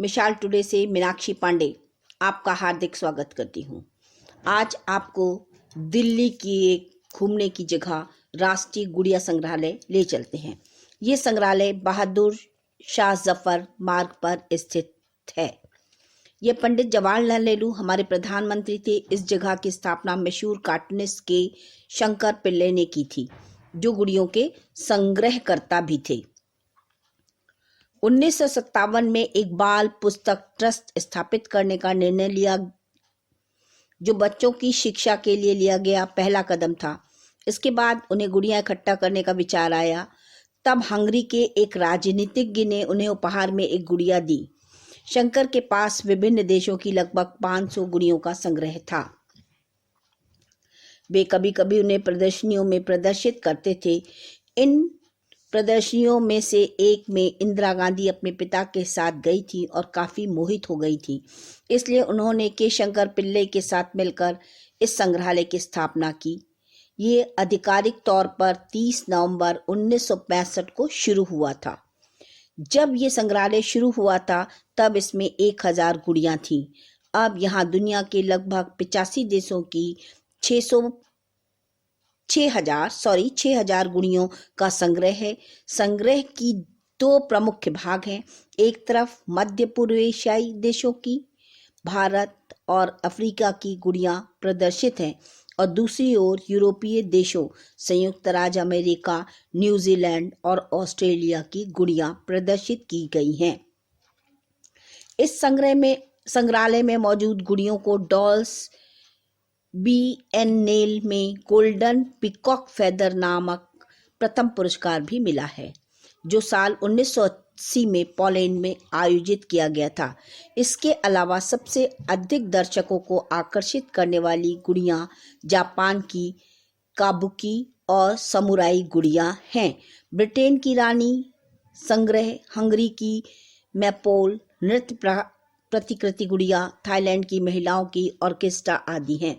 मिसाल टुडे से मीनाक्षी पांडे आपका हार्दिक स्वागत करती हूँ। आज आपको दिल्ली की एक घूमने की जगह राष्ट्रीय गुड़िया संग्रहालय ले चलते हैं। ये संग्रहालय बहादुर शाह जफर मार्ग पर स्थित है। ये पंडित जवाहरलाल नेहरू हमारे प्रधानमंत्री थे। इस जगह की स्थापना मशहूर कार्टूनिस्ट के शंकर पिल्ले ने की थी, जो गुड़ियों के संग्रहकर्ता भी थे। 1957 में एक बाल पुस्तक ट्रस्ट स्थापित करने का निर्णय लिया, जो बच्चों की शिक्षा के लिए लिया गया पहला कदम था। इसके बाद उन्हें गुड़ियां इकट्ठा करने का विचार आया। तब हंगरी के एक राजनीतिज्ञ ने उन्हें उपहार में एक गुड़िया दी। शंकर के पास विभिन्न देशों की लगभग 500 गुड़ियों का संग्रह था। वे कभी कभी उन्हें प्रदर्शनियों में प्रदर्शित करते थे। इन प्रदर्शनियों में से एक में इंदिरा गांधी अपने पिता के साथ गई थी और काफी मोहित हो गई थी। इसलिए उन्होंने के शंकर पिल्ले के साथ मिलकर इस संग्रहालय की स्थापना की। ये आधिकारिक तौर पर 30 नवंबर 1965 को शुरू हुआ था। जब ये संग्रहालय शुरू हुआ था तब इसमें 1000 गुड़ियां थीं। अब यहाँ दुनिया के लगभग 85 देशों की 6000 गुड़ियों का संग्रह है। संग्रह की दो प्रमुख भाग हैं। एक तरफ मध्य पूर्व एशियाई देशों की, भारत और अफ्रीका की गुड़ियां प्रदर्शित हैं और दूसरी ओर यूरोपीय देशों, संयुक्त राज्य अमेरिका, न्यूजीलैंड और ऑस्ट्रेलिया की गुड़ियां प्रदर्शित की गई हैं। इस संग्रहालय में मौजूद गुड़ियों को डॉल्स बिएनएल में गोल्डन पीकॉक फेदर नामक प्रथम पुरस्कार भी मिला है, जो साल 1980 में पोलैंड में आयोजित किया गया था। इसके अलावा सबसे अधिक दर्शकों को आकर्षित करने वाली गुड़ियां जापान की काबुकी और समुराई गुड़ियां हैं। ब्रिटेन की रानी संग्रह, हंगरी की मैपोल नृत्य प्रतिकृति गुड़िया, थाईलैंड की महिलाओं की ऑर्केस्ट्रा आदि हैं।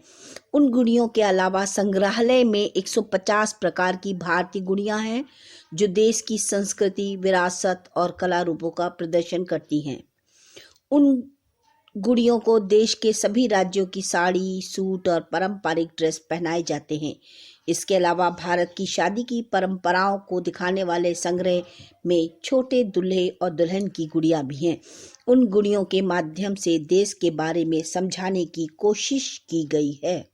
उन गुड़ियों के अलावा संग्रहालय में 150 प्रकार की भारतीय गुड़ियां हैं, जो देश की संस्कृति, विरासत और कला रूपों का प्रदर्शन करती हैं। उन गुड़ियों को देश के सभी राज्यों की साड़ी, सूट और पारंपरिक ड्रेस पहनाए जाते हैं। इसके अलावा भारत की शादी की परंपराओं को दिखाने वाले संग्रह में छोटे दूल्हे और दुल्हन की गुड़ियां भी हैं। उन गुड़ियों के माध्यम से देश के बारे में समझाने की कोशिश की गई है।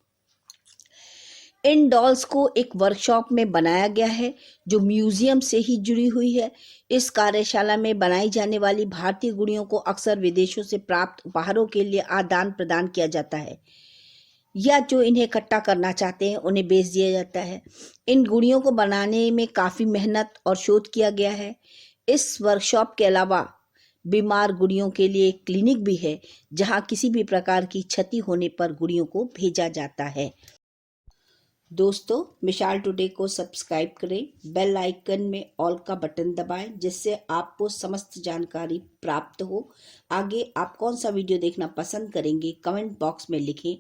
इन डॉल्स को एक वर्कशॉप में बनाया गया है, जो म्यूजियम से ही जुड़ी हुई है। इस कार्यशाला में बनाई जाने वाली भारतीय गुड़ियों को अक्सर विदेशों से प्राप्त उपहारों के लिए आदान प्रदान किया जाता है, या जो इन्हें इकट्ठा करना चाहते हैं उन्हें बेच दिया जाता है। इन गुड़ियों को बनाने में काफ़ी मेहनत और शोध किया गया है। इस वर्कशॉप के अलावा बीमार गुड़ियों के लिए एक क्लिनिक भी है, जहां किसी भी प्रकार की क्षति होने पर गुड़ियों को भेजा जाता है। दोस्तों, मिसाल टुडे को सब्सक्राइब करें, बेल आइकन में ऑल का बटन दबाएं, जिससे आपको समस्त जानकारी प्राप्त हो। आगे आप कौन सा वीडियो देखना पसंद करेंगे, कमेंट बॉक्स में लिखें।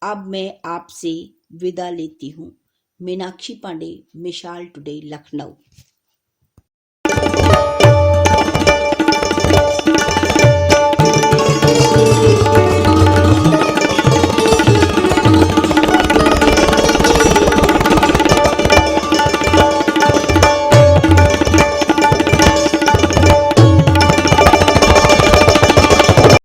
अब मैं आपसे विदा लेती हूँ। मीनाक्षी पांडे, मिसाल टुडे, लखनऊ।